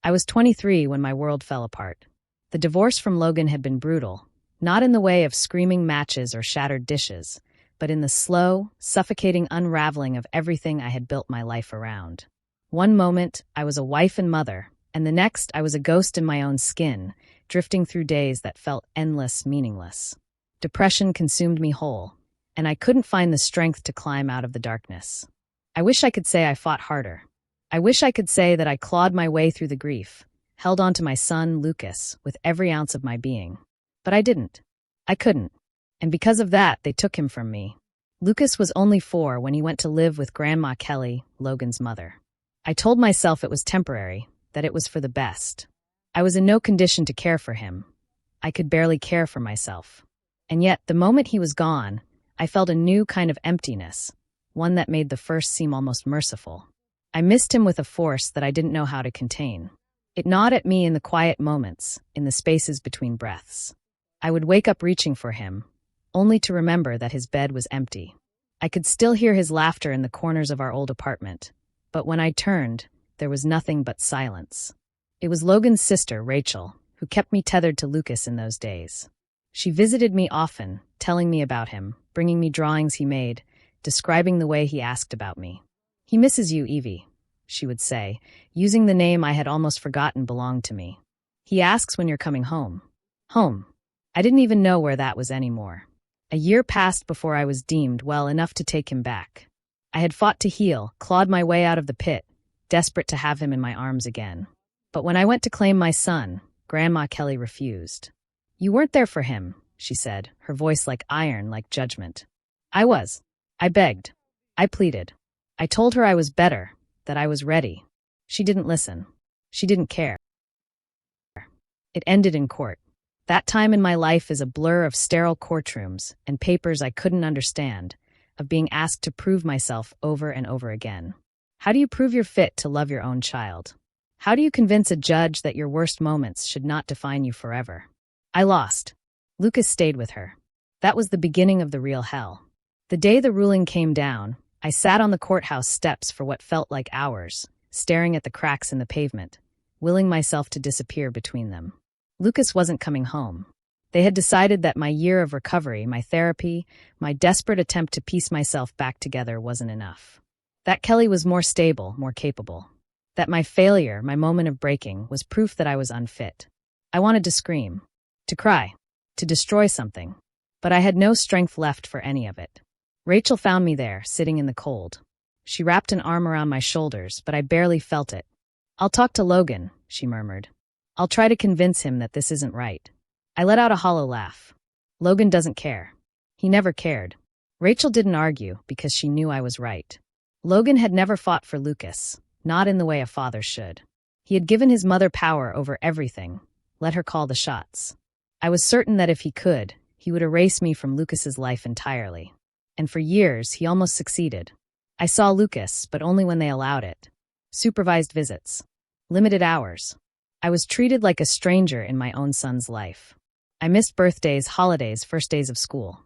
I was 23 when my world fell apart. The divorce from Logan had been brutal, not in the way of screaming matches or shattered dishes, but in the slow, suffocating unraveling of everything I had built my life around. One moment, I was a wife and mother, and the next, I was a ghost in my own skin, drifting through days that felt endless, meaningless. Depression consumed me whole, and I couldn't find the strength to climb out of the darkness. I wish I could say I fought harder. I wish I could say that I clawed my way through the grief, held on to my son, Lucas, with every ounce of my being. But I didn't. I couldn't. And because of that, they took him from me. Lucas was only 4 when he went to live with Grandma Kelly, Logan's mother. I told myself it was temporary, that it was for the best. I was in no condition to care for him. I could barely care for myself. And yet, the moment he was gone, I felt a new kind of emptiness, one that made the first seem almost merciful. I missed him with a force that I didn't know how to contain. It gnawed at me in the quiet moments, in the spaces between breaths. I would wake up reaching for him, only to remember that his bed was empty. I could still hear his laughter in the corners of our old apartment, but when I turned, there was nothing but silence. It was Logan's sister, Rachel, who kept me tethered to Lucas in those days. She visited me often, telling me about him, bringing me drawings he made, describing the way he asked about me. "He misses you, Evie," she would say, using the name I had almost forgotten belonged to me. "He asks when you're coming home." Home. I didn't even know where that was anymore. A year passed before I was deemed well enough to take him back. I had fought to heal, clawed my way out of the pit, desperate to have him in my arms again. But when I went to claim my son, Grandma Kelly refused. "You weren't there for him," she said, her voice like iron, like judgment. "I was. I begged. I pleaded. I told her I was better, that I was ready. She didn't listen. She didn't care." It ended in court. That time in my life is a blur of sterile courtrooms and papers I couldn't understand, of being asked to prove myself over and over again. How do you prove you're fit to love your own child? How do you convince a judge that your worst moments should not define you forever? I lost. Lucas stayed with her. That was the beginning of the real hell. The day the ruling came down, I sat on the courthouse steps for what felt like hours, staring at the cracks in the pavement, willing myself to disappear between them. Lucas wasn't coming home. They had decided that my year of recovery, my therapy, my desperate attempt to piece myself back together wasn't enough. That Kelly was more stable, more capable. That my failure, my moment of breaking, was proof that I was unfit. I wanted to scream, to cry, to destroy something, but I had no strength left for any of it. Rachel found me there, sitting in the cold. She wrapped an arm around my shoulders, but I barely felt it. "I'll talk to Logan," she murmured. "I'll try to convince him that this isn't right." I let out a hollow laugh. "Logan doesn't care. He never cared." Rachel didn't argue because she knew I was right. Logan had never fought for Lucas, not in the way a father should. He had given his mother power over everything, let her call the shots. I was certain that if he could, he would erase me from Lucas's life entirely. And for years, he almost succeeded. I saw Lucas, but only when they allowed it. Supervised visits. Limited hours. I was treated like a stranger in my own son's life. I missed birthdays, holidays, first days of school.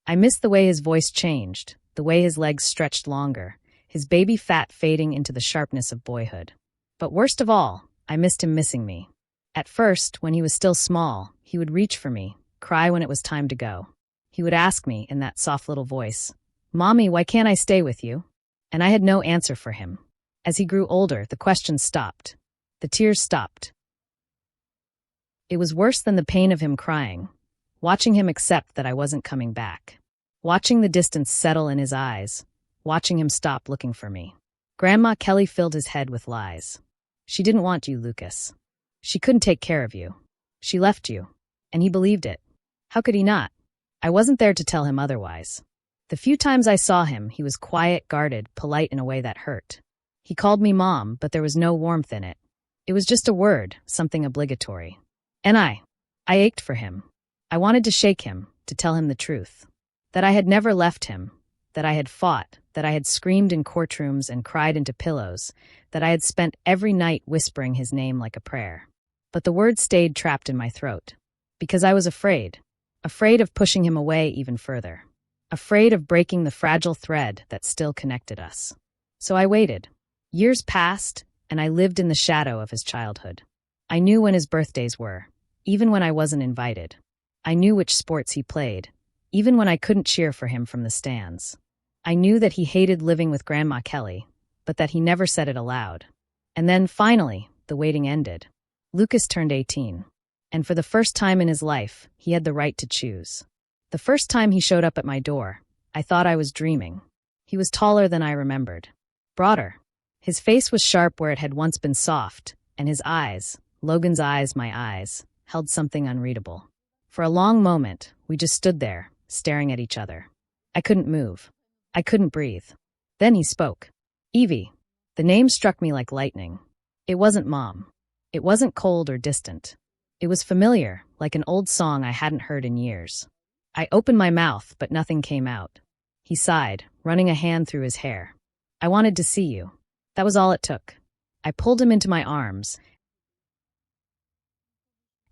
I missed the way his voice changed, the way his legs stretched longer, his baby fat fading into the sharpness of boyhood. But worst of all, I missed him missing me. At first, when he was still small, he would reach for me, cry when it was time to go. He would ask me, in that soft little voice, "Mommy, why can't I stay with you?" And I had no answer for him. As he grew older, the questions stopped. The tears stopped. It was worse than the pain of him crying, watching him accept that I wasn't coming back, watching the distance settle in his eyes, watching him stop looking for me. Grandma Kelly filled his head with lies. "She didn't want you, Lucas. She couldn't take care of you. She left you." And he believed it. How could he not? I wasn't there to tell him otherwise. The few times I saw him, he was quiet, guarded, polite in a way that hurt. He called me Mom, but there was no warmth in it. It was just a word, something obligatory. And I ached for him. I wanted to shake him, to tell him the truth. That I had never left him, that I had fought, that I had screamed in courtrooms and cried into pillows, that I had spent every night whispering his name like a prayer. But the words stayed trapped in my throat. Because I was afraid of pushing him away even further. Afraid of breaking the fragile thread that still connected us. So I waited. Years passed, and I lived in the shadow of his childhood. I knew when his birthdays were, even when I wasn't invited. I knew which sports he played, even when I couldn't cheer for him from the stands. I knew that he hated living with Grandma Kelly, but that he never said it aloud. And then, finally, the waiting ended. Lucas turned 18. And for the first time in his life, he had the right to choose. The first time he showed up at my door, I thought I was dreaming. He was taller than I remembered. Broader. His face was sharp where it had once been soft, and his eyes, Logan's eyes, my eyes, held something unreadable. For a long moment, we just stood there, staring at each other. I couldn't move. I couldn't breathe. Then he spoke. Evie. The name struck me like lightning. It wasn't Mom. It wasn't cold or distant. It was familiar, like an old song I hadn't heard in years. I opened my mouth, but nothing came out. He sighed, running a hand through his hair. I wanted to see you. That was all it took. I pulled him into my arms,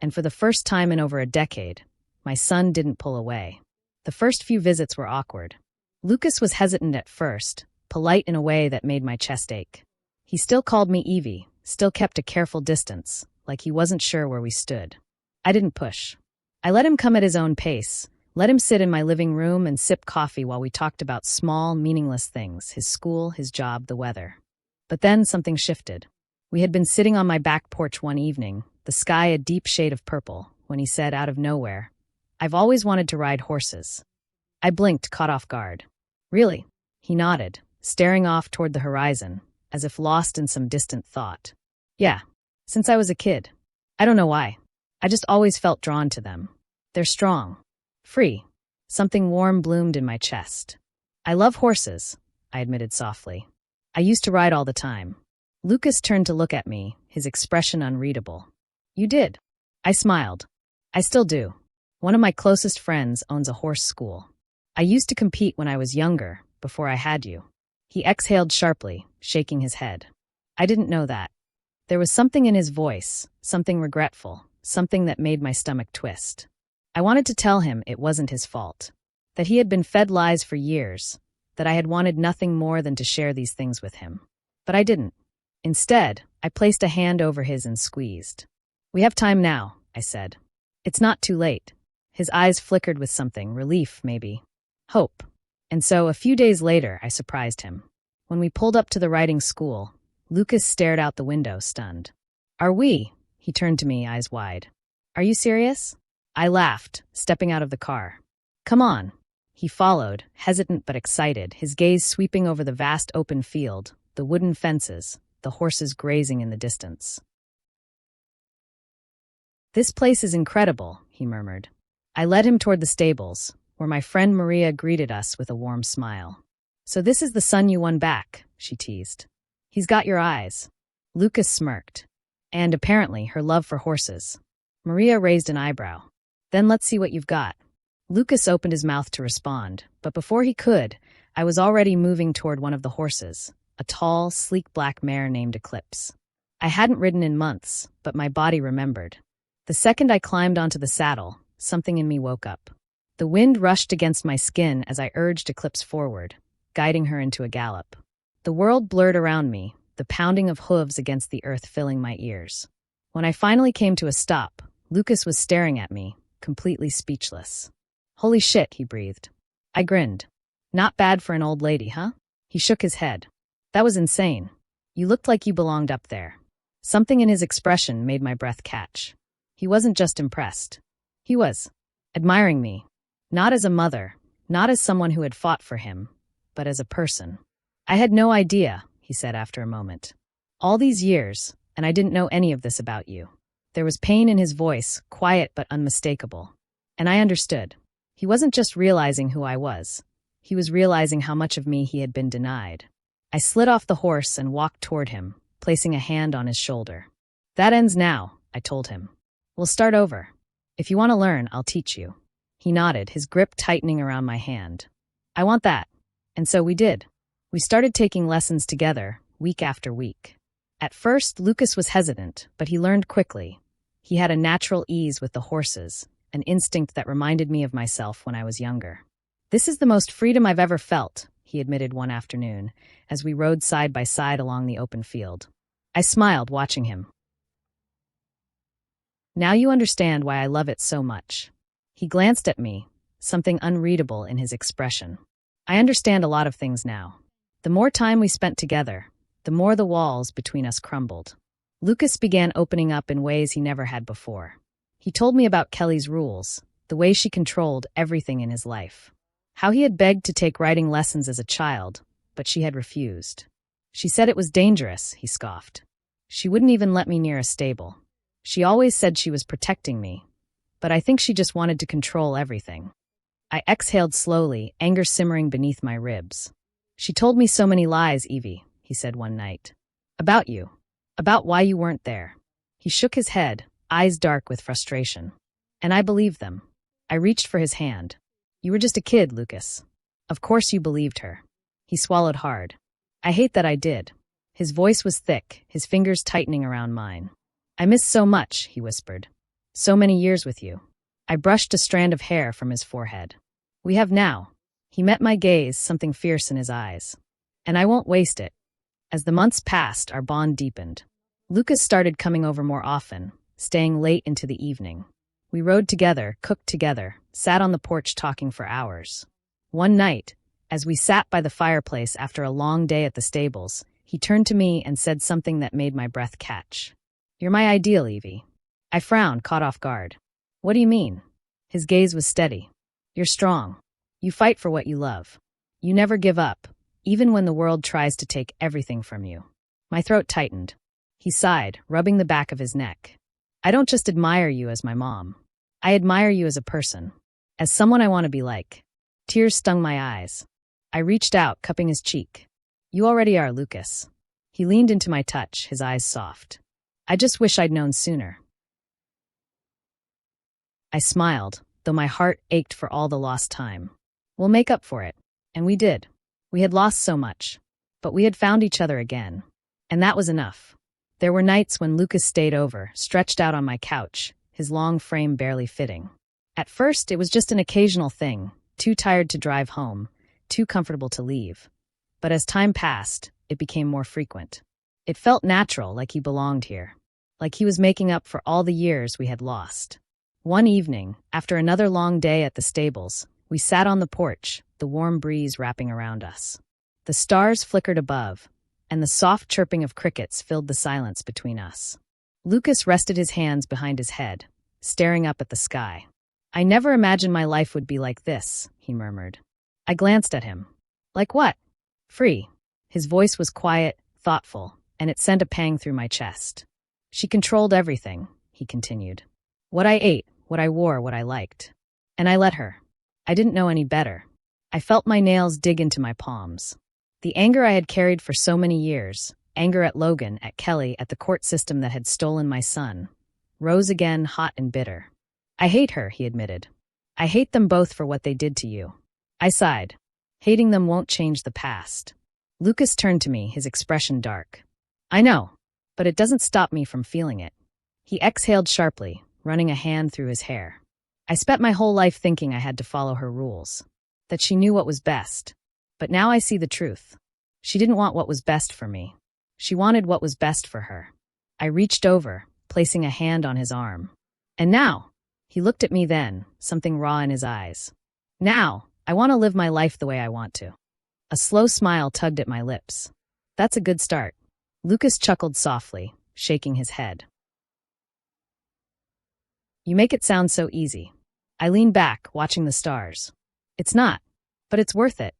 and for the first time in over a decade, my son didn't pull away. The first few visits were awkward. Lucas was hesitant at first, polite in a way that made my chest ache. He still called me Evie, still kept a careful distance, like he wasn't sure where we stood. I didn't push. I let him come at his own pace, let him sit in my living room and sip coffee while we talked about small, meaningless things, his school, his job, the weather. But then something shifted. We had been sitting on my back porch one evening, the sky a deep shade of purple, when he said out of nowhere, "I've always wanted to ride horses." I blinked, caught off guard. Really? He nodded, staring off toward the horizon, as if lost in some distant thought. Yeah, since I was a kid. I don't know why. I just always felt drawn to them. They're strong. Free. Something warm bloomed in my chest. I love horses, I admitted softly. I used to ride all the time. Lucas turned to look at me, his expression unreadable. You did. I smiled. I still do. One of my closest friends owns a horse school. I used to compete when I was younger, before I had you. He exhaled sharply, shaking his head. I didn't know that. There was something in his voice, something regretful, something that made my stomach twist. I wanted to tell him it wasn't his fault, that he had been fed lies for years, that I had wanted nothing more than to share these things with him. But I didn't. Instead, I placed a hand over his and squeezed. We have time now, I said. It's not too late. His eyes flickered with something, relief maybe, hope. And so, a few days later, I surprised him. When we pulled up to the riding school, Lucas stared out the window, stunned. Are we? He turned to me, eyes wide. Are you serious? I laughed, stepping out of the car. Come on. He followed, hesitant but excited, his gaze sweeping over the vast open field, the wooden fences, the horses grazing in the distance. This place is incredible, he murmured. I led him toward the stables, where my friend Maria greeted us with a warm smile. So this is the son you won back, she teased. He's got your eyes. Lucas smirked. And apparently her love for horses. Maria raised an eyebrow. Then let's see what you've got. Lucas opened his mouth to respond, but before he could, I was already moving toward one of the horses, a tall, sleek black mare named Eclipse. I hadn't ridden in months, but my body remembered. The second I climbed onto the saddle, something in me woke up. The wind rushed against my skin as I urged Eclipse forward, guiding her into a gallop. The world blurred around me, the pounding of hooves against the earth filling my ears. When I finally came to a stop, Lucas was staring at me, completely speechless. Holy shit, he breathed. I grinned. Not bad for an old lady, huh? He shook his head. That was insane. You looked like you belonged up there. Something in his expression made my breath catch. He wasn't just impressed. He was admiring me. Not as a mother, not as someone who had fought for him, but as a person. I had no idea, he said after a moment. All these years, and I didn't know any of this about you. There was pain in his voice, quiet but unmistakable. And I understood. He wasn't just realizing who I was. He was realizing how much of me he had been denied. I slid off the horse and walked toward him, placing a hand on his shoulder. That ends now, I told him. We'll start over. If you want to learn, I'll teach you. He nodded, his grip tightening around my hand. I want that. And so we did. We started taking lessons together, week after week. At first, Lucas was hesitant, but he learned quickly. He had a natural ease with the horses, an instinct that reminded me of myself when I was younger. This is the most freedom I've ever felt, he admitted one afternoon, as we rode side by side along the open field. I smiled, watching him. Now you understand why I love it so much. He glanced at me, something unreadable in his expression. I understand a lot of things now. The more time we spent together, the more the walls between us crumbled. Lucas began opening up in ways he never had before. He told me about Kelly's rules, the way she controlled everything in his life. How he had begged to take writing lessons as a child, but she had refused. She said it was dangerous, he scoffed. She wouldn't even let me near a stable. She always said she was protecting me, but I think she just wanted to control everything. I exhaled slowly, anger simmering beneath my ribs. She told me so many lies, Evie, he said one night. About you. About why you weren't there. He shook his head, eyes dark with frustration. And I believed them. I reached for his hand. You were just a kid, Lucas. Of course you believed her. He swallowed hard. I hate that I did. His voice was thick, his fingers tightening around mine. I miss so much, he whispered. So many years with you. I brushed a strand of hair from his forehead. We have now. He met my gaze, something fierce in his eyes. And I won't waste it. As the months passed, our bond deepened. Lucas started coming over more often, staying late into the evening. We rode together, cooked together, sat on the porch talking for hours. One night, as we sat by the fireplace after a long day at the stables, he turned to me and said something that made my breath catch. You're my ideal, Evie. I frowned, caught off guard. What do you mean? His gaze was steady. You're strong. You fight for what you love. You never give up, even when the world tries to take everything from you. My throat tightened. He sighed, rubbing the back of his neck. I don't just admire you as my mom. I admire you as a person, as someone I want to be like. Tears stung my eyes. I reached out, cupping his cheek. You already are, Lucas. He leaned into my touch, his eyes soft. I just wish I'd known sooner. I smiled, though my heart ached for all the lost time. We'll make up for it. And we did. We had lost so much. But we had found each other again. And that was enough. There were nights when Lucas stayed over, stretched out on my couch, his long frame barely fitting. At first, it was just an occasional thing, too tired to drive home, too comfortable to leave. But as time passed, it became more frequent. It felt natural, like he belonged here. Like he was making up for all the years we had lost. One evening, after another long day at the stables, we sat on the porch, the warm breeze wrapping around us. The stars flickered above, and the soft chirping of crickets filled the silence between us. Lucas rested his hands behind his head, staring up at the sky. I never imagined my life would be like this, he murmured. I glanced at him. Like what? Free. His voice was quiet, thoughtful, and it sent a pang through my chest. She controlled everything, he continued. What I ate, what I wore, what I liked. And I let her. I didn't know any better. I felt my nails dig into my palms. The anger I had carried for so many years, anger at Logan, at Kelly, at the court system that had stolen my son, rose again, hot and bitter. I hate her, he admitted. I hate them both for what they did to you. I sighed. Hating them won't change the past. Lucas turned to me, his expression dark. I know, but it doesn't stop me from feeling it. He exhaled sharply, running a hand through his hair. I spent my whole life thinking I had to follow her rules, that she knew what was best. But now I see the truth. She didn't want what was best for me. She wanted what was best for her. I reached over, placing a hand on his arm. And now, he looked at me then, something raw in his eyes. Now, I want to live my life the way I want to. A slow smile tugged at my lips. That's a good start. Lucas chuckled softly, shaking his head. You make it sound so easy. I leaned back, watching the stars. It's not, but it's worth it.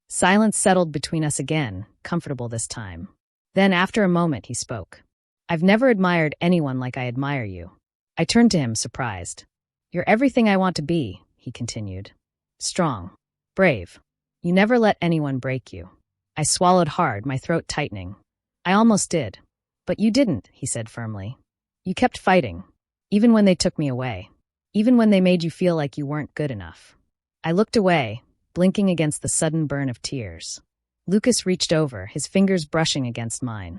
Silence settled between us again, comfortable this time. Then, after a moment, he spoke. I've never admired anyone like I admire you. I turned to him, surprised. You're everything I want to be, he continued. Strong. Brave. You never let anyone break you. I swallowed hard, my throat tightening. I almost did. But you didn't, he said firmly. You kept fighting, even when they took me away. Even when they made you feel like you weren't good enough. I looked away, blinking against the sudden burn of tears. Lucas reached over, his fingers brushing against mine.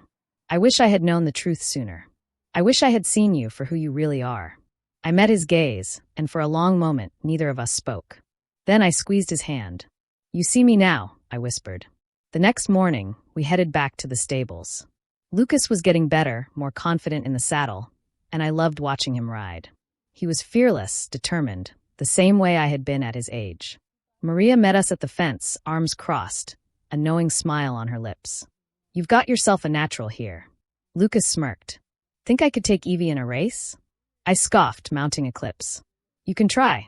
I wish I had known the truth sooner. I wish I had seen you for who you really are. I met his gaze, and for a long moment, neither of us spoke. Then I squeezed his hand. You see me now, I whispered. The next morning, we headed back to the stables. Lucas was getting better, more confident in the saddle, and I loved watching him ride. He was fearless, determined, the same way I had been at his age. Maria met us at the fence, arms crossed, a knowing smile on her lips. "You've got yourself a natural here." Lucas smirked. "Think I could take Evie in a race?" I scoffed, mounting Eclipse. "You can try."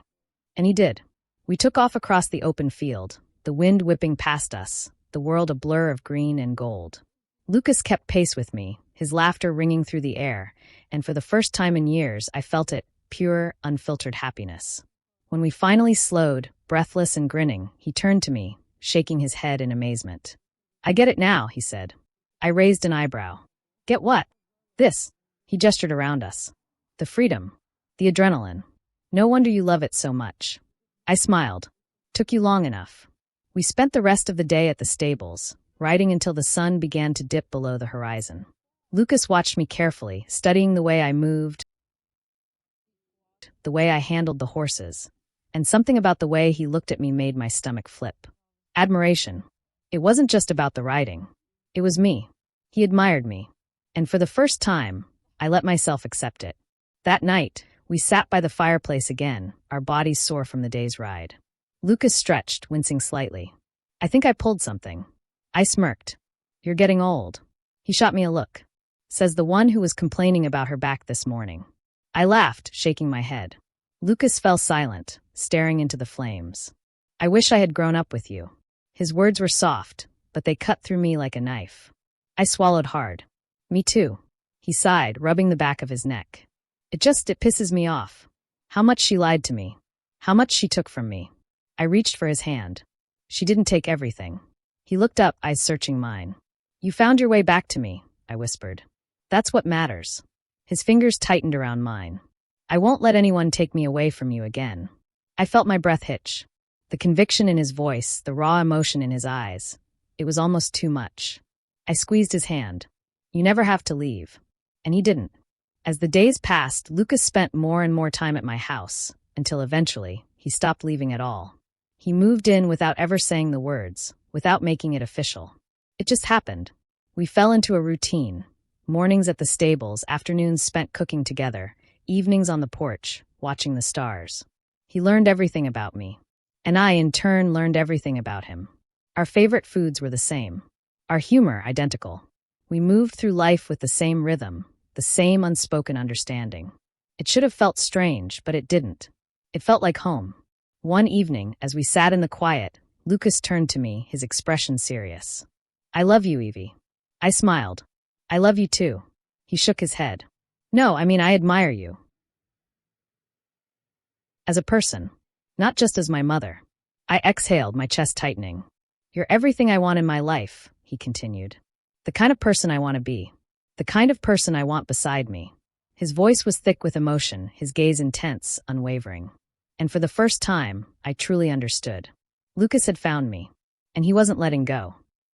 And he did. We took off across the open field, the wind whipping past us, the world a blur of green and gold. Lucas kept pace with me, his laughter ringing through the air, and for the first time in years I felt it, pure, unfiltered happiness. When we finally slowed, breathless and grinning, he turned to me, shaking his head in amazement. "I get it now," he said. I raised an eyebrow. "Get what?" "This." He gestured around us. "The freedom. The adrenaline. No wonder you love it so much." I smiled. "Took you long enough." We spent the rest of the day at the stables, riding until the sun began to dip below the horizon. Lucas watched me carefully, studying the way I moved, the way I handled the horses, and something about the way he looked at me made my stomach flip. Admiration. It wasn't just about the riding. It was me. He admired me. And for the first time, I let myself accept it. That night, we sat by the fireplace again, our bodies sore from the day's ride. Lucas stretched, wincing slightly. "I think I pulled something." I smirked. "You're getting old." He shot me a look. "Says the one who was complaining about her back this morning." I laughed, shaking my head. Lucas fell silent, staring into the flames. "I wish I had grown up with you." His words were soft, but they cut through me like a knife. I swallowed hard. "Me too." He sighed, rubbing the back of his neck. It pisses me off. How much she lied to me. How much she took from me." I reached for his hand. "She didn't take everything." He looked up, eyes searching mine. "You found your way back to me," I whispered. "That's what matters." His fingers tightened around mine. "I won't let anyone take me away from you again." I felt my breath hitch. The conviction in his voice, the raw emotion in his eyes. It was almost too much. I squeezed his hand. "You never have to leave." And he didn't. As the days passed, Lucas spent more and more time at my house, until eventually, he stopped leaving at all. He moved in without ever saying the words, without making it official. It just happened. We fell into a routine. Mornings at the stables, afternoons spent cooking together, evenings on the porch, watching the stars. He learned everything about me. And I, in turn, learned everything about him. Our favorite foods were the same. Our humor identical. We moved through life with the same rhythm, the same unspoken understanding. It should have felt strange, but it didn't. It felt like home. One evening, as we sat in the quiet, Lucas turned to me, his expression serious. "I love you, Evie." I smiled. "I love you too." He shook his head. "No, I admire you. As a person. Not just as my mother." I exhaled, my chest tightening. "You're everything I want in my life," he continued. "The kind of person I want to be. The kind of person I want beside me." His voice was thick with emotion, his gaze intense, unwavering. And for the first time, I truly understood. Lucas had found me, and he wasn't letting go.